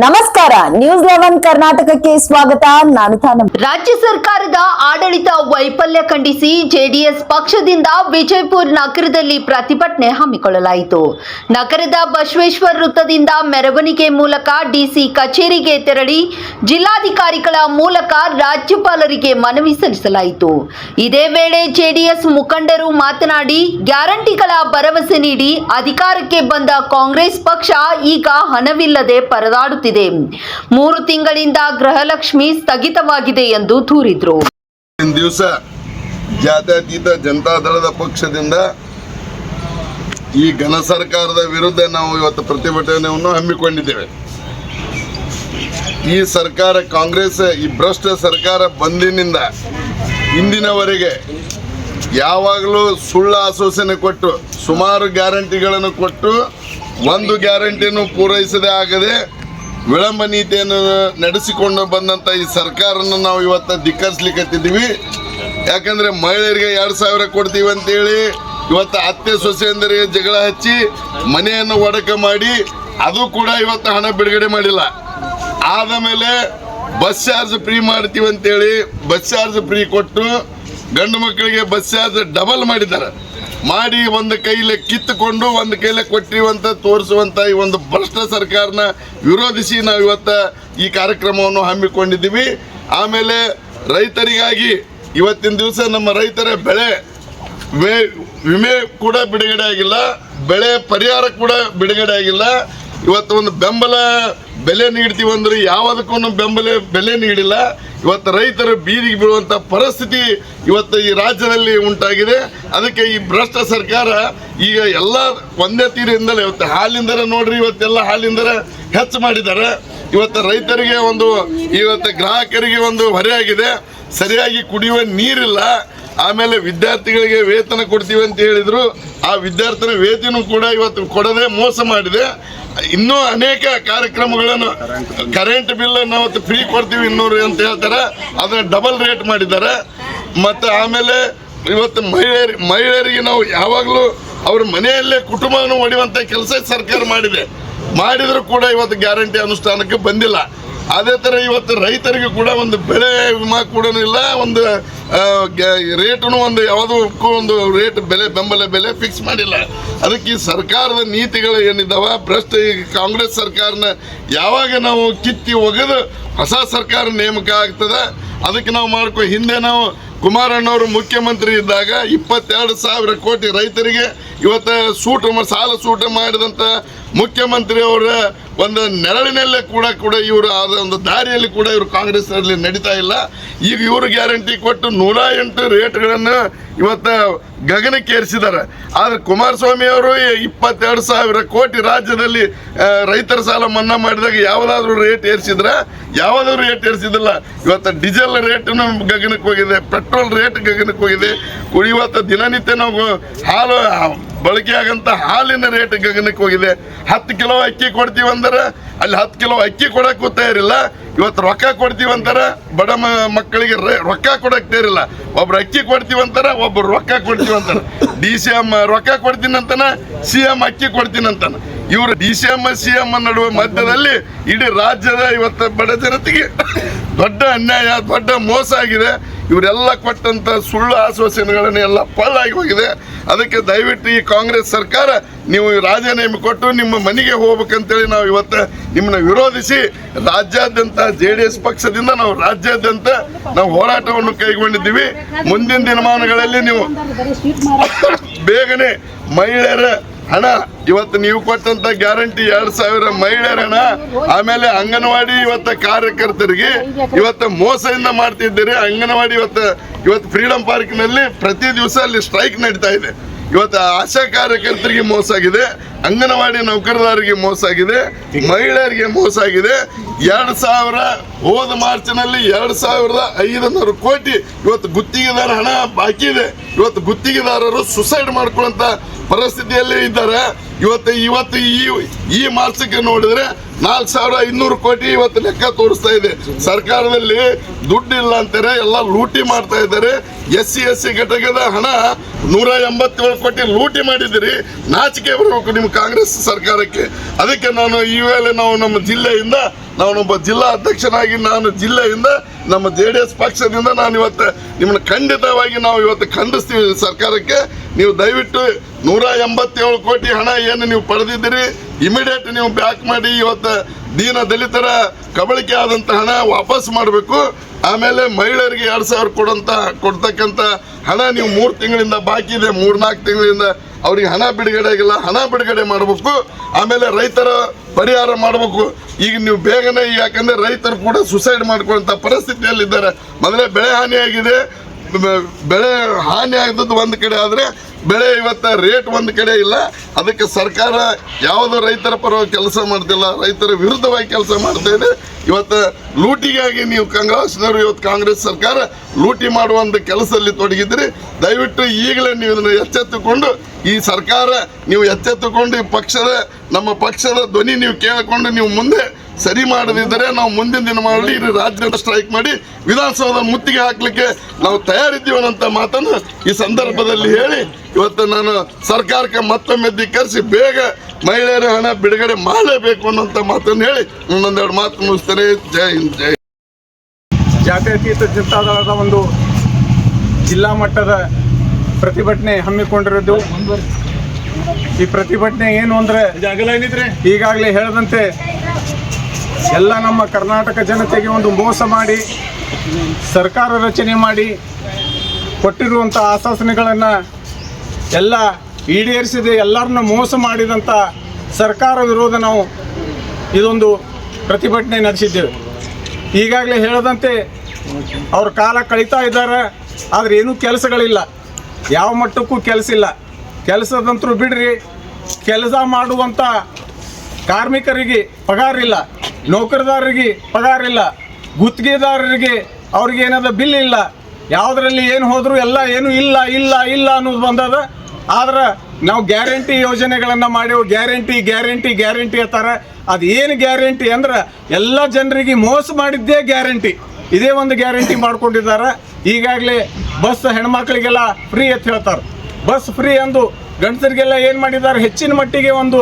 ನಮಸ್ಕಾರ, ನ್ಯೂಸ್ 11 ಕರ್ನಾಟಕಕ್ಕೆ ಸ್ವಾಗತ. ನಾನು ತಾನಂ. ರಾಜ್ಯ ಸರ್ಕಾರದ ಆಡಳಿತ ವೈಫಲ್ಯ ಖಂಡಿಸಿ ಜೆಡಿಎಸ್ ಪಕ್ಷದಿಂದ ವಿಜಯಪುರ ನಗರದಲ್ಲಿ ಪ್ರತಿಭಟನೆ ಹಮ್ಮಿಕೊಳ್ಳಲಾಯಿತು. ನಗರದ ಬಸವೇಶ್ವರ ವೃತ್ತದಿಂದ ಮೆರವಣಿಗೆ ಮೂಲಕ ಡಿಸಿ ಕಚೇರಿಗೆ ತೆರಳಿ ಜಿಲ್ಲಾಧಿಕಾರಿಗಳ ಮೂಲಕ ರಾಜ್ಯಪಾಲರಿಗೆ ಮನವಿ ಸಲ್ಲಿಸಲಾಯಿತು. ಇದೇ ವೇಳೆ ಜೆಡಿಎಸ್ ಮುಖಂಡರು ಮಾತನಾಡಿ, ಗ್ಯಾರಂಟಿಗಳ ಭರವಸೆ ನೀಡಿ ಅಧಿಕಾರಕ್ಕೆ ಬಂದ ಕಾಂಗ್ರೆಸ್ ಪಕ್ಷ ಈಗ ಹಣವಿಲ್ಲದೆ ಪರದಾಡುತ್ತಿದೆ. 3 ತಿಂಗಳಿಂದ ಗೃಹಲಕ್ಷ್ಮಿ ಸ್ಥಗಿತವಾಗಿದೆ ಎಂದು ದೂರಿದರು. ದಿವಸ ಜಾತ್ಯತೀತ ಜನತಾದಳದ ಪಕ್ಷದಿಂದ ಈ ಘನ ಸರ್ಕಾರದ ವಿರುದ್ಧ ನಾವು ಇವತ್ತು ಪ್ರತಿಭಟನೆಯನ್ನು ಹಮ್ಮಿಕೊಂಡಿದ್ದೇವೆ. ಈ ಸರ್ಕಾರ, ಕಾಂಗ್ರೆಸ್ ಈ ಭ್ರಷ್ಟ ಸರ್ಕಾರ ಬಂದಿನಿಂದ ಇಂದಿನವರೆಗೆ ಯಾವಾಗಲೂ ಸುಳ್ಳು ಆಶ್ವಾಸನೆ ಕೊಟ್ಟು ಸುಮಾರು ಗ್ಯಾರಂಟಿಗಳನ್ನು ಕೊಟ್ಟು ಒಂದು ಗ್ಯಾರಂಟಿಯನ್ನು ಪೂರೈಸದೆ ಆಗದೆ ವಿಳಂಬ ನೀತಿಯನ್ನು ನಡೆಸಿಕೊಂಡು ಬಂದಂಥ ಈ ಸರ್ಕಾರವನ್ನು ನಾವು ಇವತ್ತು ಧಿಕ್ಕರಿಸ್ಲಿಕ್ಕತ್ತಿದ್ದೀವಿ. ಯಾಕಂದರೆ ಮಹಿಳೆಯರಿಗೆ 2,000 ಕೊಡ್ತೀವಿ ಅಂತೇಳಿ ಇವತ್ತು ಅತ್ತೆ ಸೊಸೆಯಂದರಿಗೆ ಜಗಳ ಹಚ್ಚಿ ಮನೆಯನ್ನು ಒಡಕ ಮಾಡಿ ಅದು ಕೂಡ ಇವತ್ತು ಹಣ ಬಿಡುಗಡೆ ಮಾಡಿಲ್ಲ. ಆದ ಮೇಲೆ ಬಸ್ ಚಾರ್ಜ್ ಫ್ರೀ ಮಾಡ್ತೀವಿ ಅಂತೇಳಿ ಬಸ್ ಚಾರ್ಜ್ ಫ್ರೀ ಕೊಟ್ಟು ಗಂಡು ಮಕ್ಕಳಿಗೆ ಬಸ್ ಚಾರ್ಜ್ ಡಬಲ್ ಮಾಡಿದ್ದಾರೆ. ಮಾಡಿ ಒಂದು ಕೈಲೇ ಕಿತ್ತುಕೊಂಡು ಒಂದು ಕೈಲೇ ಕೊಟ್ಟಿರುವಂಥ ತೋರಿಸುವಂಥ ಈ ಒಂದು ಭ್ರಷ್ಟ ಸರ್ಕಾರನ ವಿರೋಧಿಸಿ ನಾವು ಇವತ್ತು ಈ ಕಾರ್ಯಕ್ರಮವನ್ನು ಹಮ್ಮಿಕೊಂಡಿದ್ದೀವಿ. ಆಮೇಲೆ ರೈತರಿಗಾಗಿ ಇವತ್ತಿನ ದಿವಸ ನಮ್ಮ ರೈತರ ಬೆಳೆ ವಿಮೆ ಕೂಡ ಬಿಡುಗಡೆ ಆಗಿಲ್ಲ, ಬೆಳೆ ಪರಿಹಾರ ಕೂಡ ಬಿಡುಗಡೆ ಆಗಿಲ್ಲ. ಇವತ್ತು ಒಂದು ಬೆಂಬಲ ಬೆಲೆ ನೀಡ್ತೀವಿ ಅಂದ್ರೆ ಯಾವುದಕ್ಕೂ ಬೆಲೆ ನೀಡಿಲ್ಲ. ಇವತ್ತು ರೈತರು ಬೀದಿಗೆ ಬೀಳುವಂಥ ಪರಿಸ್ಥಿತಿ ಇವತ್ತು ಈ ರಾಜ್ಯದಲ್ಲಿ ಉಂಟಾಗಿದೆ. ಅದಕ್ಕೆ ಈ ಭ್ರಷ್ಟ ಸರ್ಕಾರ ಈಗ ಎಲ್ಲ ಒಂದೇ ತೀರಿಂದಲೇ ಇವತ್ತು ಹಾಲಿಂದರ ನೋಡ್ರಿ, ಇವತ್ತೆಲ್ಲ ಹಾಲಿಂದರ ಹೆಚ್ಚು ಮಾಡಿದ್ದಾರೆ. ಇವತ್ತು ರೈತರಿಗೆ ಇವತ್ತು ಗ್ರಾಹಕರಿಗೆ ಹೊರೆ ಆಗಿದೆ. ಸರಿಯಾಗಿ ಕುಡಿಯುವ ನೀರಿಲ್ಲ. ಆಮೇಲೆ ವಿದ್ಯಾರ್ಥಿಗಳಿಗೆ ವೇತನ ಕೊಡ್ತೀವಿ ಅಂತ ಹೇಳಿದರು, ಆ ವಿದ್ಯಾರ್ಥಿನ ವೇತನ ಕೂಡ ಇವತ್ತು ಕೊಡದೆ ಮೋಸ ಮಾಡಿದೆ. ಇನ್ನೂ ಅನೇಕ ಕಾರ್ಯಕ್ರಮಗಳನ್ನು, ಕರೆಂಟ್ ಬಿಲ್ ನಾವು ಫ್ರೀ ಕೊಡ್ತೀವಿ 200 ಅಂತ ಹೇಳ್ತಾರೆ, ಅದನ್ನು ಡಬಲ್ ರೇಟ್ ಮಾಡಿದ್ದಾರೆ. ಮತ್ತು ಆಮೇಲೆ ಇವತ್ತು ಮಹಿಳೆಯರಿಗೆ ನಾವು ಯಾವಾಗಲೂ ಅವ್ರ ಮನೆಯಲ್ಲೇ ಕುಟುಂಬವನ್ನು ಒಡೆಯುವಂಥ ಕೆಲಸ ಸರ್ಕಾರ ಮಾಡಿದರೂ ಕೂಡ ಇವತ್ತು ಗ್ಯಾರಂಟಿ ಅನುಷ್ಠಾನಕ್ಕೆ ಬಂದಿಲ್ಲ. ಅದೇ ಥರ ಇವತ್ತು ರೈತರಿಗೆ ಕೂಡ ಒಂದು ಬೆಳೆ ವಿಮಾ ಕೂಡ ಇಲ್ಲ, ಒಂದು ರೇಟನ್ನು ಯಾವುದಕ್ಕೂ ರೇಟ್ ಬೆಂಬಲ ಬೆಲೆ ಫಿಕ್ಸ್ ಮಾಡಿಲ್ಲ. ಅದಕ್ಕೆ ಈ ಸರ್ಕಾರದ ನೀತಿಗಳು ಏನಿದ್ದಾವೆ ಭ್ರಷ್ಟ, ಈ ಕಾಂಗ್ರೆಸ್ ಸರ್ಕಾರನ ಯಾವಾಗ ನಾವು ಕಿತ್ತಿ ಒಗೆದು ಹೊಸ ಸರ್ಕಾರ ನೇಮಕ ಆಗ್ತದೆ ಅದಕ್ಕೆ ನಾವು ಹಿಂದೆ ನಾವು ಕುಮಾರಣ್ಣವರು ಮುಖ್ಯಮಂತ್ರಿ ಇದ್ದಾಗ 22,000 ಕೋಟಿ ರೈತರಿಗೆ ಇವತ್ತು ಸಾಲ ಸೂಟ ಮಾಡಿದಂಥ ಮುಖ್ಯಮಂತ್ರಿ ಅವರ ಒಂದು ನೆರಳಿನಲ್ಲೇ ಕೂಡ ಇವರು ಆದ ಒಂದು ದಾರಿಯಲ್ಲಿ ಕೂಡ ಇವರು ಕಾಂಗ್ರೆಸ್ನಲ್ಲಿ ನಡೀತಾ ಇಲ್ಲ. ಈಗ ಇವರು ಗ್ಯಾರಂಟಿ ಕೊಟ್ಟು 108 ರೇಟ್ಗಳನ್ನು ಇವತ್ತು ಗಗನಕ್ಕೇರಿಸಿದ್ದಾರೆ. ಆದರೆ ಕುಮಾರಸ್ವಾಮಿ ಅವರು 22,000 ಕೋಟಿ ರಾಜ್ಯದಲ್ಲಿ ರೈತರ ಸಾಲ ಮನ್ನಾ ಮಾಡಿದಾಗ ಯಾವುದಾದ್ರೂ ರೇಟ್ ಏರಿಸಿದ್ರೆ? ಯಾವುದಾದ್ರೂ ರೇಟ್ ಏರಿಸಿದಿಲ್ಲ. ಇವತ್ತು ಡೀಸೆಲ್ ರೇಟನ್ನು ಗಗನಕ್ಕೆ ಹೋಗಿದೆ, ಪೆಟ್ರೋಲ್ ರೇಟ್ ಗಗನಕ್ಕೆ ಹೋಗಿದೆ. ಇವತ್ತು ದಿನನಿತ್ಯ ನಾವು ಹಾಲು ಬಳಕೆ ಆಗಂತ ಹಾಲಿನ ರೇಟ್ ಗಗನಕ್ಕೆ ಹೋಗಿದೆ. 10 ಕಿಲೋ ಅಕ್ಕಿ ಕೊಡ್ತೀವಿ ಅಂದ್ರೆ ಅಲ್ಲಿ 10 ಕಿಲೋ ಅಕ್ಕಿ ಕೊಡೋಕ್ಕೂ ತಯಾರಿಲ್ಲ. ಇವತ್ತು ರೊಕ್ಕ ಕೊಡ್ತೀವಿ ಅಂತಾರೆ, ಬಡ ಮಕ್ಕಳಿಗೆ ರೊಕ್ಕ ಕೊಡೋಕೆ ತಯಾರಿಲ್ಲ. ಒಬ್ರು ಅಕ್ಕಿ ಕೊಡ್ತೀವಿ ಅಂತಾರೆ, ಒಬ್ಬರು ರೊಕ್ಕ ಕೊಡ್ತೀವಿ ಅಂತಾರೆ. DCM ರೊಕ್ಕ ಕೊಡ್ತೀನಿ ಅಂತಾನೆ, CM ಅಕ್ಕಿ ಕೊಡ್ತೀನಿ ಅಂತಾನೆ. ಇವರು DCM CM ನಡುವೆ ಮಧ್ಯದಲ್ಲಿ ಇಡೀ ರಾಜ್ಯದ ಇವತ್ತು ಬಡ ಜನತೆಗೆ ದೊಡ್ಡ ಅನ್ಯಾಯ, ದೊಡ್ಡ ಮೋಸ ಆಗಿದೆ. ಇವರೆಲ್ಲ ಕೊಟ್ಟಂಥ ಸುಳ್ಳು ಆಶ್ವಾಸನೆಗಳನ್ನು ಎಲ್ಲ ಪಳ್ಳಾಗಿ ಹೋಗಿದೆ. ಅದಕ್ಕೆ ದಯವಿಟ್ಟು ಈ ಕಾಂಗ್ರೆಸ್ ಸರ್ಕಾರ ನೀವು ರಾಜೀನಾಮೆ ಕೊಟ್ಟು ನಿಮ್ಮ ಮನೆಗೆ ಹೋಗ್ಬೇಕಂತೇಳಿ ನಾವು ಇವತ್ತು ನಿಮ್ಮನ್ನ ವಿರೋಧಿಸಿ ರಾಜ್ಯಾದ್ಯಂತ JDS ಪಕ್ಷದಿಂದ ರಾಜ್ಯಾದ್ಯಂತ ನಾವು ಹೋರಾಟವನ್ನು ಕೈಗೊಂಡಿದ್ದೀವಿ. ಮುಂದಿನ ದಿನಮಾನಗಳಲ್ಲಿ ನೀವು ಬೇಗನೆ ಮಹಿಳೆಯರ ಹಣ, ಇವತ್ತು ನೀವು ಕೊಟ್ಟಂತ ಗ್ಯಾರಂಟಿ 2,000 ಮಹಿಳೆಯರ ಹಣ, ಆಮೇಲೆ ಅಂಗನವಾಡಿ ಕಾರ್ಯಕರ್ತರಿಗೆ ಇವತ್ತು ಮೋಸದಿಂದ ಮಾಡ್ತಿದ್ದೀರಿ. ಅಂಗನವಾಡಿ ಇವತ್ತು ಫ್ರೀಡಂ ಪಾರ್ಕ್ನಲ್ಲಿ ಪ್ರತಿ ದಿವಸ ಅಲ್ಲಿ ಸ್ಟ್ರೈಕ್ ನಡೀತಾ ಇದೆ. ಇವತ್ತು ಆಶಾ ಕಾರ್ಯಕರ್ತರಿಗೆ ಮೋಸ ಆಗಿದೆ, ಅಂಗನವಾಡಿ ನೌಕರದಾರರಿಗೆ ಮೋಸ ಆಗಿದೆ, ಮಹಿಳೆಯರಿಗೆ ಮೋಸ ಆಗಿದೆ. 2,000 ಹೋದ ಮಾರ್ಚ್ನಲ್ಲಿ 2,500 ಕೋಟಿ ಇವತ್ತು ಗುತ್ತಿಗೆದಾರ ಹಣ ಬಾಕಿ ಇದೆ. ಇವತ್ತು ಗುತ್ತಿಗೆದಾರರು ಸುಸೈಡ್ ಮಾಡ್ಕೊಳ್ಳೋಂಥ ಪರಿಸ್ಥಿತಿಯಲ್ಲಿ ಇದ್ದಾರೆ. ಇವತ್ತು ಈ ಮಾರ್ಚಕ್ಕೆ ನೋಡಿದ್ರೆ 4,500 ಕೋಟಿ ಇವತ್ತು ಲೆಕ್ಕ ತೋರಿಸ್ತಾ ಇದೆ. ಸರ್ಕಾರದಲ್ಲಿ ದುಡ್ಡು ಇಲ್ಲ ಅಂತಾರೆ, ಎಲ್ಲ ಲೂಟಿ ಮಾಡ್ತಾ ಇದ್ದಾರೆ. SC ಘಟಕದ ಹಣ 187 ಕೋಟಿ ಲೂಟಿ ಮಾಡಿದಿರಿ. ನಾಚಿಕೆ ಬರಬೇಕು ನಿಮ್ಮ ಕಾಂಗ್ರೆಸ್ ಸರ್ಕಾರಕ್ಕೆ. ಅದಕ್ಕೆ ನಾನು ಈ ವೇಳೆ ನಾವು ನಮ್ಮ ಜಿಲ್ಲೆಯಿಂದ ನಾನೊಬ್ಬ ಜಿಲ್ಲಾ ಅಧ್ಯಕ್ಷನಾಗಿ ನಾನು ಜಿಲ್ಲೆಯಿಂದ ನಮ್ಮ JDS ಪಕ್ಷದಿಂದ ನಾನು ಇವತ್ತು ನಿಮ್ಮನ್ನು ಖಂಡಿತವಾಗಿ ನಾವು ಇವತ್ತು ಖಂಡಿಸ್ತೀವಿ ಸರ್ಕಾರಕ್ಕೆ. ನೀವು ದಯವಿಟ್ಟು 187 ಕೋಟಿ ಹಣ ಏನು ನೀವು ಪಡೆದಿದ್ದೀರಿ ಇಮಿಡಿಯೇಟ್ ನೀವು ಬ್ಯಾಕ್ ಮಾಡಿ ಇವತ್ತು ದೀನ ದಲಿತರ ಕಬಳಿಕೆ ಆದಂಥ ಹಣ ವಾಪಸ್ ಮಾಡಬೇಕು. ಆಮೇಲೆ ಮಹಿಳೆಯರಿಗೆ 2,000 ಕೊಡ್ತಕ್ಕಂಥ ಹಣ ನೀವು 3 ತಿಂಗಳಿಂದ ಬಾಕಿ ಇದೆ, 3-4 ತಿಂಗಳಿಂದ ಅವ್ರಿಗೆ ಹಣ ಬಿಡುಗಡೆ ಆಗಿಲ್ಲ, ಹಣ ಬಿಡುಗಡೆ ಮಾಡಬೇಕು. ಆಮೇಲೆ ರೈತರ ಪರಿಹಾರ ಮಾಡಬೇಕು. ಈಗ ನೀವು ಬೇಗನೆ, ಯಾಕಂದರೆ ರೈತರು ಕೂಡ ಸುಸೈಡ್ ಮಾಡ್ಕೊಳ್ಳೋಂಥ ಪರಿಸ್ಥಿತಿಯಲ್ಲಿದ್ದಾರೆ. ಮೊದಲೇ ಬೆಳೆ ಹಾನಿಯಾಗಿದೆ, ಬೆಳೆ ಹಾನಿ ಆಗದ್ದು ಒಂದು ಕಡೆ ಆದರೆ ಬೆಳೆ ಇವತ್ತು ರೇಟ್ ಒಂದು ಕಡೆ ಇಲ್ಲ. ಅದಕ್ಕೆ ಸರ್ಕಾರ ಯಾವುದೋ ರೈತರ ಪರವಾಗಿ ಕೆಲಸ ಮಾಡ್ತಿಲ್ಲ, ರೈತರ ವಿರುದ್ಧವಾಗಿ ಕೆಲಸ ಮಾಡ್ತಾ ಇದೆ. ಇವತ್ತು ಲೂಟಿಗಾಗಿ ನೀವು ಕಾಂಗ್ರೆಸ್ನವರು ಇವತ್ತು ಕಾಂಗ್ರೆಸ್ ಸರ್ಕಾರ ಲೂಟಿ ಮಾಡುವಂಥ ಕೆಲಸದಲ್ಲಿ ತೊಡಗಿದ್ರಿ. ದಯವಿಟ್ಟು ಈಗಲೇ ನೀವು ಇದನ್ನು ಎಚ್ಚೆತ್ತುಕೊಂಡು ಈ ಸರ್ಕಾರ ನೀವು ಎಚ್ಚೆತ್ತುಕೊಂಡು ಈ ನಮ್ಮ ಪಕ್ಷದ ಧ್ವನಿ ನೀವು ಕೇಳಿಕೊಂಡು ನೀವು ಮುಂದೆ ಸರಿ ಮಾಡದಿದ್ದರೆ ನಾವು ಮುಂದಿನ ದಿನ ಮಾಡಿ ರಾಜ್ಯದ ಸ್ಟ್ರೈಕ್ ಮಾಡಿ ವಿಧಾನಸೌಧ ಮುತ್ತಿಗೆ ಹಾಕಲಿಕ್ಕೆ ನಾವು ತಯಾರಿದ್ದೀವಿ ಅನ್ನೋಂಥ ಮಾತನ್ನು ಈ ಸಂದರ್ಭದಲ್ಲಿ ಹೇಳಿ ಇವತ್ತು ನಾನು ಸರ್ಕಾರಕ್ಕೆ ಮತ್ತೊಮ್ಮೆ ಧಿಕ್ಕರಿಸಿ ಬೇಗ ಮಹಿಳೆಯರ ಹಣ ಬಿಡುಗಡೆ ಮಾಡಲೇಬೇಕು ಅನ್ನೋಂಥ ಮಾತನ್ನು ಹೇಳಿ ಇನ್ನೊಂದೆರಡು ಮಾತು ಮುಗಿಸ್ತೇನೆ. ಜೈ ಹಿಂದ್, ಜೈ. ಜಾತ್ಯತೀತ ಜನತಾದಳದ ಒಂದು ಜಿಲ್ಲಾ ಮಟ್ಟದ ಪ್ರತಿಭಟನೆ ಹಮ್ಮಿಕೊಂಡಿರೋದು. ಈ ಪ್ರತಿಭಟನೆ ಏನು ಅಂದರೆ ಈಗಾಗಲೇ ಹೇಳಿದಂತೆ ಎಲ್ಲ ನಮ್ಮ ಕರ್ನಾಟಕ ಜನತೆಗೆ ಒಂದು ಮೋಸ ಮಾಡಿ ಸರ್ಕಾರ ರಚನೆ ಮಾಡಿ ಕೊಟ್ಟಿರುವಂಥ ಆಶ್ವಾಸನೆಗಳನ್ನು ಎಲ್ಲ ಈಡೇರಿಸಿದೆ, ಎಲ್ಲರನ್ನ ಮೋಸ ಮಾಡಿದಂಥ ಸರ್ಕಾರ ವಿರೋಧ ನಾವು ಇದೊಂದು ಪ್ರತಿಭಟನೆ ನಡೆಸಿದ್ದೇವೆ. ಈಗಾಗಲೇ ಹೇಳದಂತೆ ಅವ್ರ ಕಾಲ ಕಳೀತಾ ಇದ್ದಾರೆ, ಆದರೆ ಏನೂ ಕೆಲಸಗಳಿಲ್ಲ, ಯಾವ ಮಟ್ಟಕ್ಕೂ ಕೆಲಸ ಇಲ್ಲ. ಕೆಲಸದಂತರೂ ಬಿಡ್ರಿ, ಕೆಲಸ ಮಾಡುವಂಥ ಕಾರ್ಮಿಕರಿಗೆ ಪಗಾರ ಇಲ್ಲ, ನೌಕರದಾರರಿಗೆ ಪಗಾರ ಇಲ್ಲ, ಗುತ್ತಿಗೆದಾರರಿಗೆ ಅವ್ರಿಗೆ ಏನಾದ ಬಿಲ್ ಇಲ್ಲ, ಯಾವುದರಲ್ಲಿ ಏನು ಹೋದರೂ ಎಲ್ಲ ಏನು ಇಲ್ಲ ಇಲ್ಲ ಇಲ್ಲ ಅನ್ನೋದು ಬಂದದ. ಆದ್ರೆ ನಾವು ಗ್ಯಾರಂಟಿ ಯೋಜನೆಗಳನ್ನು ಮಾಡೇವು, ಗ್ಯಾರಂಟಿ ಗ್ಯಾರಂಟಿ ಗ್ಯಾರಂಟಿ ಅಂತಾರೆ. ಅದು ಏನು ಗ್ಯಾರಂಟಿ ಅಂದ್ರೆ ಎಲ್ಲ ಜನರಿಗೆ ಮೋಸ ಮಾಡಿದ್ದೇ ಗ್ಯಾರಂಟಿ. ಇದೇ ಒಂದು ಗ್ಯಾರಂಟಿ ಮಾಡ್ಕೊಂಡಿದ್ದಾರೆ. ಈಗಾಗಲೇ ಬಸ್ ಹೆಣ್ಮಕ್ಳಿಗೆಲ್ಲ ಫ್ರೀ ಅಂತ ಹೇಳ್ತಾರೆ. ಬಸ್ ಫ್ರೀ ಅಂದು ಗಂಡಸರಿಗೆಲ್ಲ ಏನು ಮಾಡಿದ್ದಾರೆ, ಹೆಚ್ಚಿನ ಮಟ್ಟಿಗೆ ಒಂದು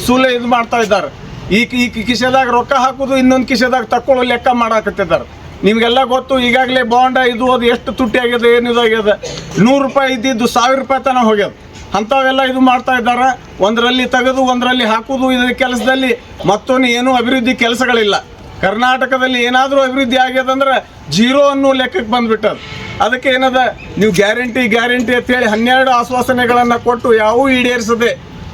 ಸೂಲೆ ಇದು ಮಾಡ್ತಾ ಇದ್ದಾರೆ. ಈ ಕಿಶೆದಾಗ ರೊಕ್ಕ ಹಾಕೋದು, ಇನ್ನೊಂದು ಕಿಶೆದಾಗ ತಕ್ಕೊಳ್ಳೋ ಲೆಕ್ಕ ಮಾಡಾಕತ್ತಿದ್ದಾರೆ. ನಿಮಗೆಲ್ಲ ಗೊತ್ತು, ಈಗಾಗಲೇ ಬಾಂಡ ಇದು ಅದು ಎಷ್ಟು ತುಟ್ಟಿ ಆಗಿದೆ, ಏನಿದು ಆಗಿದೆ. 100 ರೂಪಾಯಿ ಇದ್ದಿದ್ದು 1000 ರೂಪಾಯಿ ತನಕ ಹೋಗ್ಯದ. ಅಂಥವೆಲ್ಲ ಇದು ಮಾಡ್ತಾ ಇದ್ದಾರೆ. ಒಂದರಲ್ಲಿ ತೆಗೆದು ಒಂದರಲ್ಲಿ ಹಾಕೋದು. ಇದರ ಕೆಲಸದಲ್ಲಿ ಮತ್ತೊಂದು ಏನೂ ಅಭಿವೃದ್ಧಿ ಕೆಲಸಗಳಿಲ್ಲ. ಕರ್ನಾಟಕದಲ್ಲಿ ಏನಾದರೂ ಅಭಿವೃದ್ಧಿ ಆಗ್ಯದಂದ್ರೆ 0 ಅನ್ನೋ ಲೆಕ್ಕಕ್ಕೆ ಬಂದುಬಿಟ್ಟದು. ಅದಕ್ಕೆ ಏನದ, ನೀವು ಗ್ಯಾರಂಟಿ ಗ್ಯಾರಂಟಿ ಅಂತೇಳಿ 12 ಆಶ್ವಾಸನೆಗಳನ್ನು ಕೊಟ್ಟು ಯಾವೂ ಈಡೇರಿಸದೆ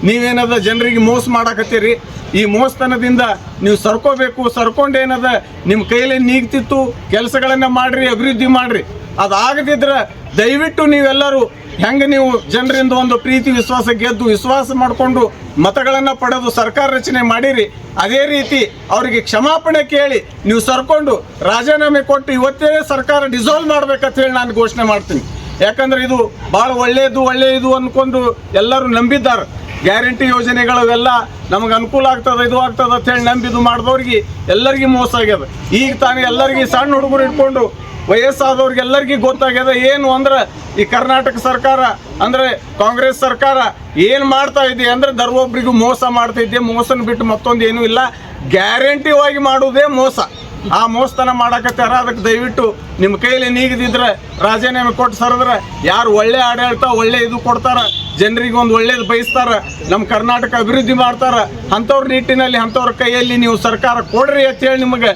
ನೀವೇನದ ಜನರಿಗೆ ಮೋಸ ಮಾಡಾಕತ್ತೀರಿ. ಈ ಮೋಸತನದಿಂದ ನೀವು ಸರ್ಕೋಬೇಕು. ಸರ್ಕೊಂಡು ಏನದ ನಿಮ್ಮ ಕೈಯಲ್ಲಿ ನೀಗ್ತಿತ್ತು, ಕೆಲಸಗಳನ್ನು ಮಾಡಿರಿ, ಅಭಿವೃದ್ಧಿ ಮಾಡಿರಿ. ಅದಾಗದಿದ್ರೆ ದಯವಿಟ್ಟು ನೀವೆಲ್ಲರೂ ಹೆಂಗೆ ನೀವು ಜನರಿಂದ ಒಂದು ಪ್ರೀತಿ ವಿಶ್ವಾಸ ಗೆದ್ದು ವಿಶ್ವಾಸ ಮಾಡಿಕೊಂಡು ಮತಗಳನ್ನು ಪಡೆದು ಸರ್ಕಾರ ರಚನೆ ಮಾಡಿರಿ, ಅದೇ ರೀತಿ ಅವರಿಗೆ ಕ್ಷಮಾಪಣೆ ಕೇಳಿ ನೀವು ಸರ್ಕೊಂಡು ರಾಜೀನಾಮೆ ಕೊಟ್ಟು ಇವತ್ತೇ ಸರ್ಕಾರ ಡಿಸಾಲ್ವ್ ಮಾಡ್ಬೇಕಂತ ಹೇಳಿ ನಾನು ಘೋಷಣೆ ಮಾಡ್ತೀನಿ. ಯಾಕಂದರೆ ಇದು ಭಾಳ ಒಳ್ಳೆಯದು ಅಂದ್ಕೊಂಡು ಎಲ್ಲರೂ ನಂಬಿದ್ದಾರೆ. ಗ್ಯಾರಂಟಿ ಯೋಜನೆಗಳು ಎಲ್ಲ ನಮಗೆ ಅನುಕೂಲ ಆಗ್ತದೆ, ಇದು ಆಗ್ತದೆ ಅಂತೇಳಿ ನಂಬಿದು ಮಾಡಿದವ್ರಿಗೆ ಎಲ್ಲರಿಗೂ ಮೋಸ ಆಗ್ಯದ. ಈಗ ತಾನೇ ಎಲ್ಲರಿಗೂ ಸಣ್ಣ ಹುಡುಗರು ಇಟ್ಕೊಂಡು ವಯಸ್ಸಾದವ್ರಿಗೆಲ್ಲರಿಗೂ ಗೊತ್ತಾಗ್ಯದ ಏನು ಅಂದ್ರೆ ಈ ಕರ್ನಾಟಕ ಸರ್ಕಾರ ಅಂದರೆ ಕಾಂಗ್ರೆಸ್ ಸರ್ಕಾರ ಏನು ಮಾಡ್ತಾ ಇದೆ ಅಂದರೆ ದರ್ವೊಬ್ಬರಿಗೂ ಮೋಸ ಮಾಡ್ತಿದ್ದೆ. ಮೋಸನ ಬಿಟ್ಟು ಮತ್ತೊಂದು ಏನೂ ಇಲ್ಲ, ಗ್ಯಾರಂಟಿವಾಗಿ ಮಾಡೋದೇ ಮೋಸ. ಆ ಮೋಸತನ ಮಾಡಕತ್ತಾರ. ಅದಕ್ಕೆ ದಯವಿಟ್ಟು ನಿಮ್ಮ ಕೈಯಲ್ಲಿ ನೀಗದಿದ್ರೆ ರಾಜೀನಾಮೆ ಕೊಟ್ಟು ಸರಿದ್ರೆ ಯಾರು ಒಳ್ಳೆ ಆಡಳಿತ ಒಳ್ಳೆ ಇದು ಕೊಡ್ತಾರ, ಜನರಿಗೆ ಒಂದು ಒಳ್ಳೇದು ಬಯಸ್ತಾರ, ನಮ್ಮ ಕರ್ನಾಟಕ ಅಭಿವೃದ್ಧಿ ಮಾಡ್ತಾರ, ಅಂಥವ್ರ ನಿಟ್ಟಿನಲ್ಲಿ ಅಂಥವ್ರ ಕೈಯಲ್ಲಿ ನೀವು ಸರ್ಕಾರ ಕೊಡ್ರಿ ಅಂತೇಳಿ ನಿಮಗೆ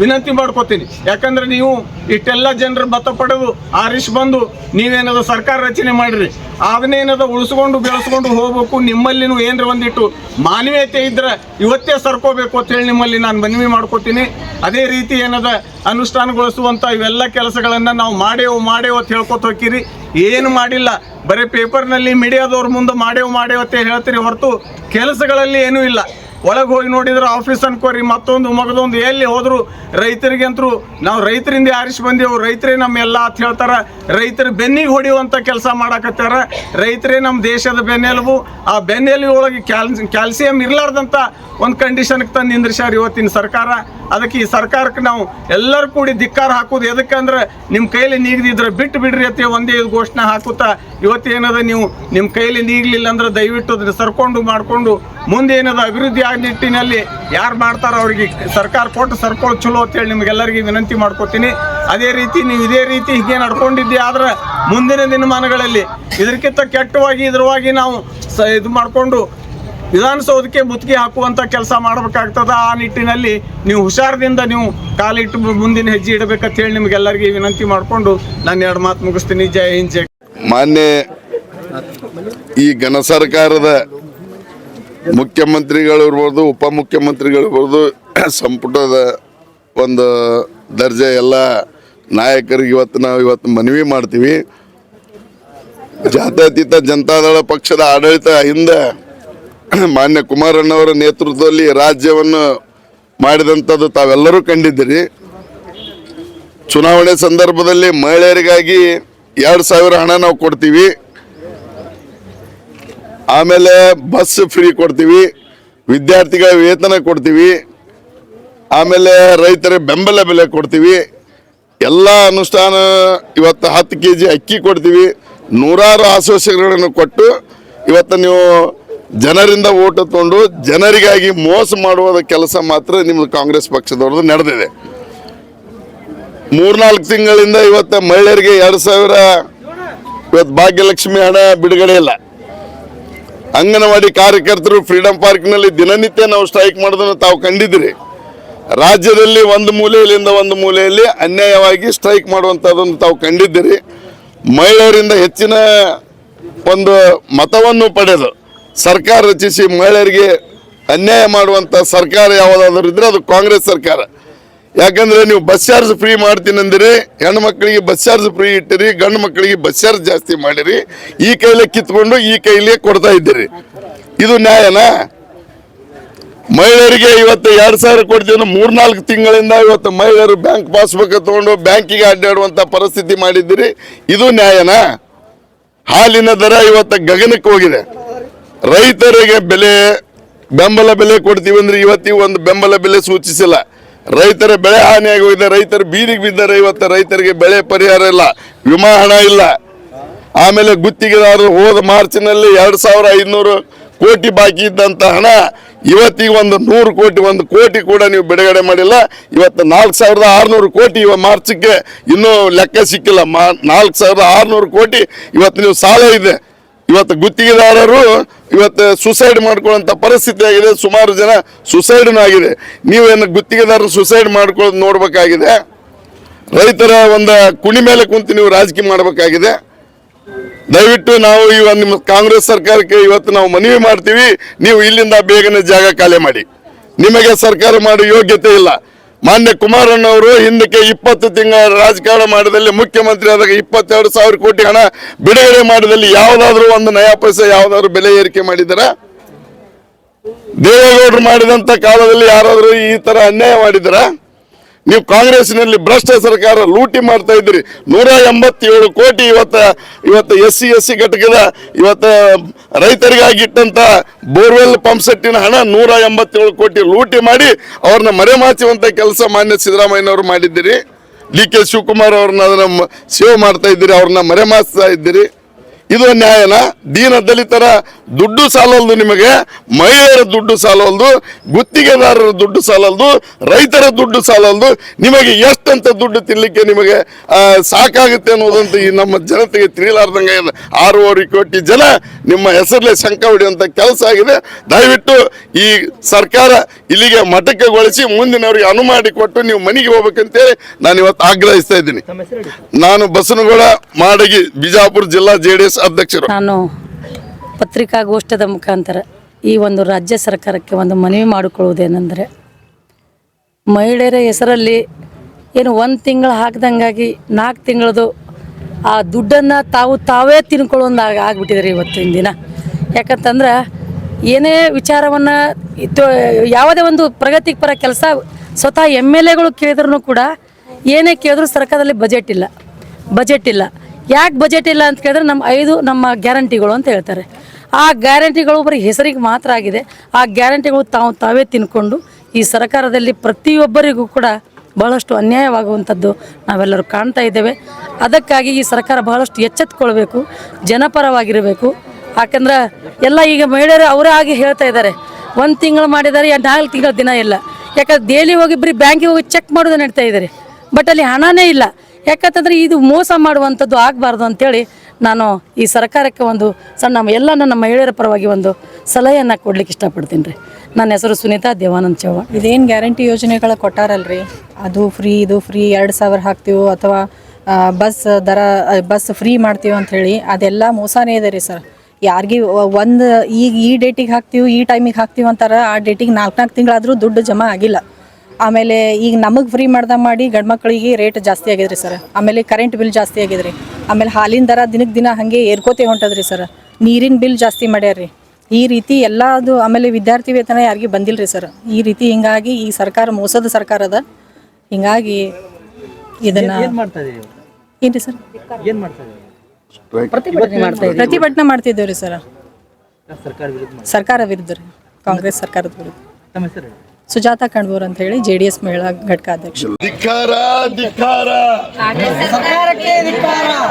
ವಿನಂತಿ ಮಾಡ್ಕೋತೀನಿ. ಯಾಕಂದ್ರೆ ನೀವು ಇಷ್ಟೆಲ್ಲ ಜನರು ಮತ ಪಡೆದು ಆರಿಸಿ ಬಂದು ನೀವೇನದ ಸರ್ಕಾರ ರಚನೆ ಮಾಡಿರಿ, ಅದನ್ನೇನದ ಉಳಿಸ್ಕೊಂಡು ಬೆಳೆಸ್ಕೊಂಡು ಹೋಗ್ಬೇಕು. ನಿಮ್ಮಲ್ಲಿನೂ ಏನರ ಒಂದಿಟ್ಟು ಮಾನವೀಯತೆ ಇದ್ರೆ ಇವತ್ತೇ ಸರ್ಕೋಬೇಕು ಅಂತೇಳಿ ನಿಮ್ಮಲ್ಲಿ ನಾನು ಮನವಿ ಮಾಡ್ಕೋತೀನಿ. ಅದೇ ರೀತಿ ಏನದ ಅನುಷ್ಠಾನಗೊಳಿಸುವಂಥ ಇವೆಲ್ಲ ಕೆಲಸಗಳನ್ನು ನಾವು ಮಾಡೇವು ಅಂತ ಹೇಳ್ಕೊತ ಹೋಗ್ತೀರಿ. ಏನು ಮಾಡಿಲ್ಲ, ಬರೀ ಪೇಪರ್ನಲ್ಲಿ ಮೀಡಿಯಾದವ್ರ ಮುಂದೆ ಮಾಡೇವು ಅಂತ ಹೇಳ್ತೀರಿ ಹೊರತು ಕೆಲಸಗಳಲ್ಲಿ ಏನೂ ಇಲ್ಲ. ಒಳಗೆ ಹೋಗಿ ನೋಡಿದ್ರೆ ಆಫೀಸ್ ಅನ್ಕೋರಿ ಮತ್ತೊಂದು ಮಗದೊಂದು ಎಲ್ಲಿ ಹೋದ್ರು ರೈತರಿಗಂತರೂ ನಾವು ರೈತರಿಂದ ಆರಿಸಿ ಬಂದೆವು, ರೈತರೇ ನಮ್ಮೆಲ್ಲ ಅಂತ ಹೇಳ್ತಾರೆ. ರೈತರ ಬೆನ್ನಿಗೆ ಹೊಡೆಯುವಂಥ ಕೆಲಸ ಮಾಡಕತ್ತಾರ. ರೈತರೇ ನಮ್ಮ ದೇಶದ ಬೆನ್ನೆಲುಬು. ಆ ಬೆನ್ನೆಲುಬು ಒಳಗೆ ಕ್ಯಾಲ್ಸಿಯಂ ಇರಲಾರ್ದಂಥ ಒಂದು ಕಂಡೀಷನ್ಗೆ ತಂದು ನಿಂದ್ರಿಸ್ಯಾರ ಇವತ್ತಿನ ಸರ್ಕಾರ. ಅದಕ್ಕೆ ಈ ಸರ್ಕಾರಕ್ಕೆ ನಾವು ಎಲ್ಲರೂ ಕೂಡಿ ಧಿಕ್ಕಾರ ಹಾಕೋದು ಎದಕ್ಕಂದ್ರೆ ನಿಮ್ಮ ಕೈಲಿ ನೀಗದಿದ್ರೆ ಬಿಟ್ಟು ಬಿಡ್ರಿ ಅಂತ ಒಂದೇ ಘೋಷಣೆ ಹಾಕುತ್ತಾ ಇವತ್ತೇನದ ನೀವು ನಿಮ್ಮ ಕೈಲಿ ನೀಗಲಿಲ್ಲ ಅಂದ್ರೆ ದಯವಿಟ್ಟು ಅದನ್ನು ಸರ್ಕೊಂಡು ಮಾಡಿಕೊಂಡು ಮುಂದೆ ಏನದ ಅಭಿವೃದ್ಧಿ ಆದ ನಿಟ್ಟಿನಲ್ಲಿ ಯಾರು ಮಾಡ್ತಾರೋ ಅವ್ರಿಗೆ ಸರ್ಕಾರ ಕೊಟ್ಟು ಸರ್ಕೊಳ್ಳೋದು ಚಲೋ ಅಂತೇಳಿ ನಿಮಗೆಲ್ಲರಿಗೆ ವಿನಂತಿ ಮಾಡ್ಕೋತೀನಿ. ಅದೇ ರೀತಿ ನೀವು ಇದೇ ರೀತಿ ಹೀಗೆ ನಡ್ಕೊಂಡಿದ್ದೆ ಆದ್ರೆ ಮುಂದಿನ ದಿನಮಾನಗಳಲ್ಲಿ ಇದಕ್ಕಿಂತ ಕೆಟ್ಟವಾಗಿ ಇದ್ರವಾಗಿ ನಾವು ಇದು ಮಾಡಿಕೊಂಡು ವಿಧಾನಸೌಧಕ್ಕೆ ಮುತ್ತಿಗೆ ಹಾಕುವಂಥ ಕೆಲಸ ಮಾಡಬೇಕಾಗ್ತದ. ಆ ನಿಟ್ಟಿನಲ್ಲಿ ನೀವು ಹುಷಾರದಿಂದ ನೀವು ಕಾಲಿಟ್ಟು ಮುಂದಿನ ಹೆಜ್ಜೆ ಇಡಬೇಕಂತ ಹೇಳಿ ನಿಮಗೆಲ್ಲರಿಗೆ ವಿನಂತಿ ಮಾಡಿಕೊಂಡು ನಾನು 2 ಮಾತು ಮುಗಿಸ್ತೀನಿ. ಜೈ ಹಿಂದ್, ಜೈ. ಮಾನ್ಯ ಈ ಘನ ಸರ್ಕಾರದ ಮುಖ್ಯಮಂತ್ರಿಗಳು ಇರ್ಬೋದು, ಉಪಮುಖ್ಯಮಂತ್ರಿಗಳು ಇರ್ಬೋದು, ಸಂಪುಟದ ಒಂದು ದರ್ಜೆ ಎಲ್ಲ ನಾಯಕರಿಗೆ ಇವತ್ತು ಮನವಿ ಮಾಡ್ತೀವಿ. ಜಾತ್ಯತೀತ ಜನತಾದಳ ಪಕ್ಷದ ಆಡಳಿತ ಹಿಂದೆ ಮಾನ್ಯ ಕುಮಾರಣ್ಣವರ ನೇತೃತ್ವದಲ್ಲಿ ರಾಜ್ಯವನ್ನು ಮಾಡಿದಂಥದ್ದು ತಾವೆಲ್ಲರೂ ಕಂಡಿದ್ದೀರಿ. ಚುನಾವಣೆ ಸಂದರ್ಭದಲ್ಲಿ ಮಹಿಳೆಯರಿಗಾಗಿ 2,000 ಹಣ ನಾವು ಕೊಡ್ತೀವಿ. ಆಮೇಲೆ ಬಸ್ ಫ್ರೀ ಕೊಡ್ತೀವಿ, ವಿದ್ಯಾರ್ಥಿಗಳ ವೇತನ ಕೊಡ್ತೀವಿ, ಆಮೇಲೆ ರೈತರ ಬೆಂಬಲ ಬೆಲೆ ಕೊಡ್ತೀವಿ, ಎಲ್ಲ ಅನುಷ್ಠಾನ. ಇವತ್ತು 10 kg ಅಕ್ಕಿ ಕೊಡ್ತೀವಿ. ನೂರಾರು ಆಶ್ವಾಸನೆಗಳನ್ನು ಕೊಟ್ಟು ಇವತ್ತು ನೀವು ಜನರಿಂದ ಓಟ್ ತಗೊಂಡು ಜನರಿಗಾಗಿ ಮೋಸ ಮಾಡುವ ಕೆಲಸ ಮಾತ್ರ ನಿಮ್ಮದು ಕಾಂಗ್ರೆಸ್ ಪಕ್ಷದವ್ರದ್ದು ನಡೆದಿದೆ. 3-4 ತಿಂಗಳಿಂದ ಇವತ್ತು ಮಹಿಳೆಯರಿಗೆ 2,000 ಇವತ್ತು ಭಾಗ್ಯಲಕ್ಷ್ಮಿ ಹಣ ಬಿಡುಗಡೆ ಇಲ್ಲ. ಅಂಗನವಾಡಿ ಕಾರ್ಯಕರ್ತರು ಫ್ರೀಡಂ ಪಾರ್ಕ್ನಲ್ಲಿ ದಿನನಿತ್ಯ ನಾವು ಸ್ಟ್ರೈಕ್ ಮಾಡೋದನ್ನು ತಾವು ಕಂಡಿದ್ದೀರಿ. ರಾಜ್ಯದಲ್ಲಿ ಒಂದು ಮೂಲೆಯಲ್ಲಿಂದ ಒಂದು ಮೂಲೆಯಲ್ಲಿ ಅನ್ಯಾಯವಾಗಿ ಸ್ಟ್ರೈಕ್ ಮಾಡುವಂಥದ್ದನ್ನು ತಾವು ಕಂಡಿದ್ದೀರಿ. ಮಹಿಳೆಯರಿಂದ ಹೆಚ್ಚಿನ ಒಂದು ಮತವನ್ನು ಪಡೆದು ಸರ್ಕಾರ ರಚಿಸಿ ಮಹಿಳೆಯರಿಗೆ ಅನ್ಯಾಯ ಮಾಡುವಂಥ ಸರ್ಕಾರ ಯಾವುದಾದ್ರೂ ಇದ್ರೆ ಅದು ಕಾಂಗ್ರೆಸ್ ಸರ್ಕಾರ. ಯಾಕಂದರೆ ನೀವು ಬಸ್ ಚಾರ್ಜ್ ಫ್ರೀ ಮಾಡ್ತೀನಿ ಅಂದಿರಿ, ಹೆಣ್ಣು ಮಕ್ಕಳಿಗೆ ಬಸ್ ಚಾರ್ಜ್ ಫ್ರೀ ಇಟ್ಟಿರಿ, ಗಂಡು ಮಕ್ಕಳಿಗೆ ಬಸ್ ಚಾರ್ಜ್ ಜಾಸ್ತಿ ಮಾಡಿರಿ. ಈ ಕೈಲೇ ಕಿತ್ಕೊಂಡು ಈ ಕೈಲೇ ಕೊಡ್ತಾ ಇದ್ದೀರಿ. ಇದು ನ್ಯಾಯನಾ? ಮಹಿಳೆಯರಿಗೆ ಇವತ್ತು 2,000 ಕೊಡ್ತೀವಿ. 3-4 ತಿಂಗಳಿಂದ ಇವತ್ತು ಮಹಿಳೆಯರು ಬ್ಯಾಂಕ್ ಪಾಸ್ಬುಕ್ ತಗೊಂಡು ಬ್ಯಾಂಕಿಗೆ ಅಡ್ಡಾಡುವಂಥ ಪರಿಸ್ಥಿತಿ ಮಾಡಿದ್ದೀರಿ. ಇದು ನ್ಯಾಯನಾ? ಹಾಲಿನ ದರ ಇವತ್ತು ಗಗನಕ್ಕೆ ಹೋಗಿದೆ. ರೈತರಿಗೆ ಬೆಂಬಲ ಬೆಲೆ ಕೊಡ್ತೀವಿ ಅಂದ್ರೆ ಇವತ್ತಿಗೆ ಒಂದು ಬೆಂಬಲ ಬೆಲೆ ಸೂಚಿಸಿಲ್ಲ. ರೈತರ ಬೆಳೆ ಹಾನಿಯಾಗಿ ಹೋಗಿದೆ. ರೈತರು ಬೀದಿಗೆ ಬಿದ್ದರೆ ಇವತ್ತು ರೈತರಿಗೆ ಬೆಳೆ ಪರಿಹಾರ ಇಲ್ಲ, ವಿಮಾ ಹಣ ಇಲ್ಲ. ಆಮೇಲೆ ಗುತ್ತಿಗೆದಾರರು ಹೋದ ಮಾರ್ಚ್ನಲ್ಲಿ 2,500 ಕೋಟಿ ಬಾಕಿ ಇದ್ದಂಥ ಹಣ ಇವತ್ತಿಗೆ 100 ಕೋಟಿ, 1 ಕೋಟಿ ಕೂಡ ನೀವು ಬಿಡುಗಡೆ ಮಾಡಿಲ್ಲ. ಇವತ್ತು 4,600 ಕೋಟಿ ಮಾರ್ಚ್ಗೆ ಇನ್ನೂ ಲೆಕ್ಕ ಸಿಕ್ಕಿಲ್ಲ. 4,600 ಕೋಟಿ ಇವತ್ತು ನೀವು ಸಾಲ ಇದೆ. ಇವತ್ತು ಗುತ್ತಿಗೆದಾರರು ಇವತ್ತು ಸುಸೈಡ್ ಮಾಡ್ಕೊಳ್ಳೋಂಥ ಪರಿಸ್ಥಿತಿ ಆಗಿದೆ. ಸುಮಾರು ಜನ ಸುಸೈಡ್ನೂ ಆಗಿದೆ. ನೀವೇನು ಗುತ್ತಿಗೆದಾರರು ಸುಸೈಡ್ ಮಾಡ್ಕೊಳ್ಳೋದು ನೋಡ್ಬೇಕಾಗಿದೆ. ರೈತರ ಒಂದು ಕುಣಿ ಮೇಲೆ ಕುಂತು ನೀವು ರಾಜಕೀಯ ಮಾಡಬೇಕಾಗಿದೆ. ದಯವಿಟ್ಟು ನಾವು ನಿಮ್ಮ ಕಾಂಗ್ರೆಸ್ ಸರ್ಕಾರಕ್ಕೆ ಇವತ್ತು ನಾವು ಮನವಿ ಮಾಡ್ತೀವಿ, ನೀವು ಇಲ್ಲಿಂದ ಬೇಗನೆ ಜಾಗ ಖಾಲಿ ಮಾಡಿ. ನಿಮಗೆ ಸರ್ಕಾರ ಮಾಡೋ ಯೋಗ್ಯತೆ ಇಲ್ಲ. ಮಾನ್ಯ ಕುಮಾರಣ್ಣವರು ಹಿಂದಕ್ಕೆ 20 ತಿಂಗಳ ರಾಜಕಾರಣ ಮಾಡಿದಲ್ಲಿ ಮುಖ್ಯಮಂತ್ರಿ ಆದಾಗ 22,000 ಕೋಟಿ ಹಣ ಬಿಡುಗಡೆ ಮಾಡಿದಲ್ಲಿ ಯಾವುದಾದ್ರೂ ಒಂದು ನಯಾ ಪೈಸೆ ಯಾವುದಾದ್ರೂ ಬೆಲೆ ಏರಿಕೆ ಮಾಡಿದಾರ? ದೇವೇಗೌಡರು ಮಾಡಿದಂಥ ಕಾಲದಲ್ಲಿ ಯಾರಾದರೂ ಈ ಥರ ಅನ್ಯಾಯ ಮಾಡಿದಾರ? ನೀವು ಕಾಂಗ್ರೆಸ್ನಲ್ಲಿ ಭ್ರಷ್ಟ ಸರ್ಕಾರ ಲೂಟಿ ಮಾಡ್ತಾ ಇದ್ದೀರಿ. 187 ಕೋಟಿ ಇವತ್ತು SC ಘಟಕದ ಇವತ್ತು ರೈತರಿಗಾಗಿ ಇಟ್ಟಂತ ಬೋರ್ವೆಲ್ ಪಂಪ್ ಸೆಟ್ಟಿನ ಹಣ 187 ಕೋಟಿ ಲೂಟಿ ಮಾಡಿ ಅವ್ರನ್ನ ಮರೆಮಾಚುವಂತ ಕೆಲಸ ಮಾನ್ಯ ಸಿದ್ದರಾಮಯ್ಯನವರು ಮಾಡಿದ್ದೀರಿ. DK ಶಿವಕುಮಾರ್ ಅವ್ರನ್ನ ಅದನ್ನ ಸೇವೆ ಮಾಡ್ತಾ ಇದ್ದೀರಿ, ಅವ್ರನ್ನ ಮರೆಮಾಚ್ತಾ ಇದ್ದೀರಿ. ಇದು ನ್ಯಾಯನ? ದೀನ ದಲಿತರ ದುಡ್ಡು ಸಾಲಲ್ದು, ನಿಮಗೆ ಮಹಿಳೆಯರ ದುಡ್ಡು ಸಾಲಲ್ದು, ಗುತ್ತಿಗೆದಾರರ ದುಡ್ಡು ಸಾಲಲ್ದು, ರೈತರ ದುಡ್ಡು ಸಾಲಲ್ದು. ನಿಮಗೆ ಎಷ್ಟಂತ ದುಡ್ಡು ತಿನ್ನಲಿಕ್ಕೆ ನಿಮಗೆ ಸಾಕಾಗುತ್ತೆ ಅನ್ನೋದಂತ ಈ ನಮ್ಮ ಜನತೆಗೆ ತಿಳಿಲಾರ್ದಂಗೆ 6.5 ಕೋಟಿ ಜನ ನಿಮ್ಮ ಹೆಸರಲ್ಲೇ ಶಂಕ ಹೊಡೆಯುವಂಥ ಕೆಲಸ ಆಗಿದೆ. ದಯವಿಟ್ಟು ಈ ಸರ್ಕಾರ ಇಲ್ಲಿಗೆ ಮಟಕಗೊಳಿಸಿ ಮುಂದಿನವರಿಗೆ ಅನುವು ಮಾಡಿಕೊಟ್ಟು ನೀವು ಮನೆಗೆ ಹೋಗ್ಬೇಕಂತೇಳಿ ನಾನು ಇವತ್ತು ಆಗ್ರಹಿಸ್ತಾ ಇದ್ದೀನಿ. ನಾನು ಬಸನಗೌಡ ಮಾಡಗಿ, ಬಿಜಾಪುರ ಜಿಲ್ಲಾ JDS ಅಧ್ಯಕ್ಷರು. ನಾನು ಪತ್ರಿಕಾಗೋಷ್ಠದ ಮುಖಾಂತರ ಈ ಒಂದು ರಾಜ್ಯ ಸರ್ಕಾರಕ್ಕೆ ಒಂದು ಮನವಿ ಮಾಡಿಕೊಳ್ಳುವುದೇನೆಂದರೆ, ಮಹಿಳೆಯರ ಹೆಸರಲ್ಲಿ ಏನು 1 ತಿಂಗಳು ಹಾಕ್ದಂಗಾಗಿ 4 ತಿಂಗಳದು ಆ ದುಡ್ಡನ್ನು ತಾವೇ ತಿನ್ಕೊಳ್ಳೋದು ಆಗ್ಬಿಟ್ಟಿದ್ದಾರೆ ಇವತ್ತಿನ ದಿನ. ಯಾಕಂತಂದ್ರೆ ಏನೇ ವಿಚಾರವನ್ನು ಯಾವುದೇ ಒಂದು ಪ್ರಗತಿಪರ ಕೆಲಸ ಸ್ವತಃ MLAಗಳು ಕೇಳಿದ್ರು ಕೂಡ ಏನೇ ಕೇಳಿದ್ರು ಸರ್ಕಾರದಲ್ಲಿ ಬಜೆಟ್ ಇಲ್ಲ ಯಾಕೆ ಬಜೆಟ್ ಇಲ್ಲ ಅಂತ ಕೇಳಿದ್ರೆ ನಮ್ಮ ಗ್ಯಾರಂಟಿಗಳು ಅಂತ ಹೇಳ್ತಾರೆ. ಆ ಗ್ಯಾರಂಟಿಗಳು ಬರೀ ಹೆಸರಿಗೆ ಮಾತ್ರ ಆಗಿದೆ. ಆ ಗ್ಯಾರಂಟಿಗಳು ತಾವೇ ತಿನ್ಕೊಂಡು ಈ ಸರ್ಕಾರದಲ್ಲಿ ಪ್ರತಿಯೊಬ್ಬರಿಗೂ ಕೂಡ ಬಹಳಷ್ಟು ಅನ್ಯಾಯವಾಗುವಂಥದ್ದು ನಾವೆಲ್ಲರೂ ಕಾಣ್ತಾ ಇದ್ದೇವೆ. ಅದಕ್ಕಾಗಿ ಈ ಸರ್ಕಾರ ಬಹಳಷ್ಟು ಎಚ್ಚೆತ್ತುಕೊಳ್ಬೇಕು, ಜನಪರವಾಗಿರಬೇಕು. ಯಾಕಂದ್ರೆ ಎಲ್ಲ ಈಗ ಮಹಿಳೆಯರು ಅವರೇ ಆಗಿ ಹೇಳ್ತಾ ಇದ್ದಾರೆ, 1 ತಿಂಗಳು ಮಾಡಿದ್ದಾರೆ, 4 ತಿಂಗಳ ದಿನ ಇಲ್ಲ. ಯಾಕಂದ್ರೆ ಡೈಲಿ ಹೋಗಿ ಬರೀ ಬ್ಯಾಂಕಿಗೆ ಹೋಗಿ ಚೆಕ್ ಮಾಡೋದು ನಡೀತಾ ಇದ್ದಾರೆ, ಬಟ್ ಅಲ್ಲಿ ಹಣನೇ ಇಲ್ಲ. ಯಾಕಂತಂದ್ರೆ ಇದು ಮೋಸ ಮಾಡುವಂಥದ್ದು ಆಗಬಾರ್ದು ಅಂತೇಳಿ ನಾನು ಈ ಸರ್ಕಾರಕ್ಕೆ ಒಂದು ನನ್ನ ಮಹಿಳೆಯರ ಪರವಾಗಿ ಒಂದು ಸಲಹೆಯನ್ನು ಕೊಡ್ಲಿಕ್ಕೆ ಇಷ್ಟಪಡ್ತೀನಿ ರೀ. ನನ್ನ ಹೆಸರು ಸುನೀತಾ ದೇವಾನಂದ್ ಚವ್ಹಾಣ್. ಇದೇನು ಗ್ಯಾರಂಟಿ ಯೋಜನೆಗಳ ಕೊಟ್ಟಾರಲ್ರಿ, ಅದು ಫ್ರೀ 2,000 ಹಾಕ್ತೀವೋ ಅಥವಾ ಬಸ್ ಫ್ರೀ ಮಾಡ್ತೀವೋ ಅಂಥೇಳಿ ಅದೆಲ್ಲ ಮೋಸನೇ ಇದೆ ರೀ ಸರ್. ಯಾರಿಗೆ ಈಗ ಈ ಡೇಟಿಗೆ ಹಾಕ್ತೀವಿ, ಈ ಟೈಮಿಗೆ ಹಾಕ್ತೀವಿ ಅಂತಾರೆ, ಆ ಡೇಟಿಗೆ 4 ತಿಂಗಳಾದರೂ ದುಡ್ಡು ಜಮಾ ಆಗಿಲ್ಲ. ಆಮೇಲೆ ಈಗ ನಮಗೆ ಫ್ರೀ ಮಾಡಿ ಗಂಡು ಮಕ್ಕಳಿಗೆ ರೇಟ್ ಜಾಸ್ತಿ ಆಗಿದ್ರಿ ಸರ್. ಆಮೇಲೆ ಕರೆಂಟ್ ಬಿಲ್ ಜಾಸ್ತಿ ಆಗಿದ್ರಿ. ಆಮೇಲೆ ಹಾಲಿನ ದರ ದಿನಕ್ಕೆ ದಿನ ಹಾಗೆ ಏರ್ಕೋತೆ ಹೊಂಟದ್ರಿ ಸರ್. ನೀರಿನ ಬಿಲ್ ಜಾಸ್ತಿ ಮಾಡ್ಯಾರ್ರಿ. ಈ ರೀತಿ ಎಲ್ಲದು. ಆಮೇಲೆ ವಿದ್ಯಾರ್ಥಿ ವೇತನ ಯಾರಿಗೂ ಬಂದಿಲ್ಲ ರೀ ಸರ್. ಈ ರೀತಿ ಹಿಂಗಾಗಿ ಈ ಸರ್ಕಾರ ಮೋಸದ ಸರ್ಕಾರ ಅದ. ಹಿಂಗಾಗಿ ಇದನ್ನ ಏನ್ರಿ ಸರ್ ಪ್ರತಿಭಟನೆ ಮಾಡ್ತಿದ್ದೇವೆ ರೀ ಸರ್. ಸರ್ಕಾರ ವಿರುದ್ಧ ರೀ, ಕಾಂಗ್ರೆಸ್ ಸರ್ಕಾರದ ವಿರುದ್ಧ. ಸುಜಾತಾ ಕಣ್ಬೂರ್ ಅಂತ ಹೇಳಿ JDS ಮಹಿಳಾ ಘಟಕ ಅಧ್ಯಕ್ಷ.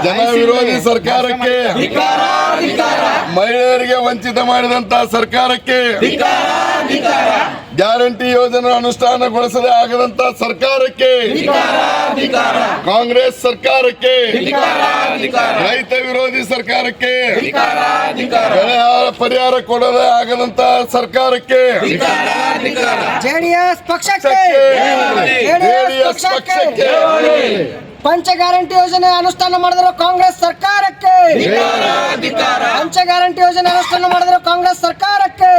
ಜನ ವಿರೋಧಿ ಸರ್ಕಾರಕ್ಕೆ, ಮಹಿಳೆಯರಿಗೆ ವಂಚಿತ ಮಾಡಿದಂತ ಸರ್ಕಾರಕ್ಕೆ, ಗ್ಯಾರಂಟಿ ಯೋಜನೆ ಅನುಷ್ಠಾನಗೊಳಿಸದೆ ಆಗದಂತ ಸರ್ಕಾರಕ್ಕೆ, ಕಾಂಗ್ರೆಸ್ ಸರ್ಕಾರಕ್ಕೆ, ರೈತ ವಿರೋಧಿ ಸರ್ಕಾರಕ್ಕೆ, ಬೆಳೆ ಪರಿಹಾರ ಕೊಡದೆ ಆಗದಂತ ಸರ್ಕಾರಕ್ಕೆ, JDS ಪಕ್ಷಕ್ಕೆ, ಪಂಚ ಗ್ಯಾರಂಟಿ ಯೋಜನೆ ಅನುಷ್ಠಾನ ಮಾಡಿದ್ರು ಕಾಂಗ್ರೆಸ್ ಸರ್ಕಾರಕ್ಕೆ, ಪಂಚ ಗ್ಯಾರಂಟಿ ಯೋಜನೆ ಅನುಷ್ಠಾನ ಮಾಡಿದ್ರು ಕಾಂಗ್ರೆಸ್ ಸರ್ಕಾರಕ್ಕೆ,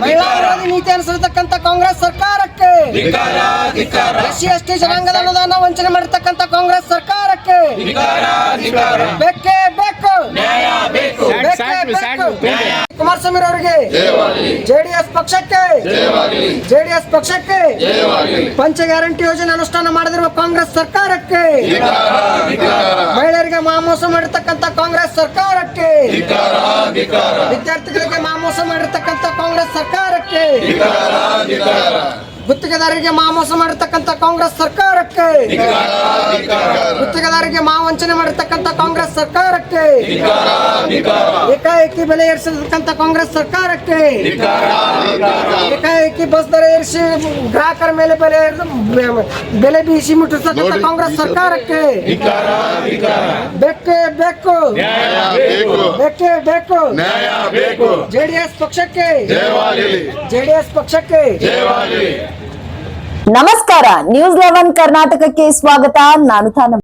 ಮಹಿಳಾ ವಿರೋಧಿ ನೀತಿ ಅನುಸರಿಸತಕ್ಕಂತ ಕಾಂಗ್ರೆಸ್ ಸರ್ಕಾರಕ್ಕೆ, SC/ST ಜನಾಂಗದ ಅನುದಾನ ವಂಚನೆ ಮಾಡಿರ್ತಕ್ಕಂತ ಕಾಂಗ್ರೆಸ್ ಸರ್ಕಾರಕ್ಕೆ ಬೇಕೇ ಬೇಕು. ಕುಮಾರಸ್ವಾಮಿ ಅವರಿಗೆ, JDS ಪಕ್ಷಕ್ಕೆ, ಪಂಚ ಗ್ಯಾರಂಟಿ ಯೋಜನೆ ಅನುಷ್ಠಾನ ಮಾಡದಿರುವ ಕಾಂಗ್ರೆಸ್ ಸರ್ಕಾರಕ್ಕೆ, ಮಹಿಳೆಯರಿಗೆ ಮಾಮೋಸ ಮಾಡಿರ್ತಕ್ಕಂಥ ಕಾಂಗ್ರೆಸ್ ಸರ್ಕಾರಕ್ಕೆ, ವಿದ್ಯಾರ್ಥಿಗಳಿಗೆ ಮಾಮೋಸ ಮಾಡಿರ್ತಕ್ಕಂಥ ಕಾಂಗ್ರೆಸ್ ಸರ್ಕಾರಕ್ಕೆ, ಗುತ್ತಿಗೆದಾರರಿಗೆ ಮಾಮೋಸ ಮಾಡಿರ್ತಕ್ಕಂಥ ಕಾಂಗ್ರೆಸ್ ಸರ್ಕಾರಕ್ಕೆ, ಗುತ್ತಿಗೆದಾರರಿಗೆ ವಂಚನೆ ಮಾಡಿರ್ತಕ್ಕಂಥ ಕಾಂಗ್ರೆಸ್ ಸರ್ಕಾರಕ್ಕೆ, ಏಕಾಏಕಿ ಬೆಲೆ ಏರಿಸಿರ್ತಕ್ಕಂಥ ಕಾಂಗ್ರೆಸ್ ಸರ್ಕಾರಕ್ಕೆ, ಏಕಾಏಕಿ ಬಸ್ ದರ ಏರಿಸಿ ಗ್ರಾಹಕರ ಮೇಲೆ ಬೆಲೆ ಬೀಸಿ ಮುಟ್ಟಿರ್ತಕ್ಕಂಥ ಕಾಂಗ್ರೆಸ್ ಸರ್ಕಾರಕ್ಕೆ ಬೇಕೇ ಬೇಕು. JDS ಪಕ್ಷಕ್ಕೆ. ನಮಸ್ಕಾರ, ನ್ಯೂಸ್ 11 ಕರ್ನಾಟಕಕ್ಕೆ ಸ್ವಾಗತ. ನಾನು ತಾನ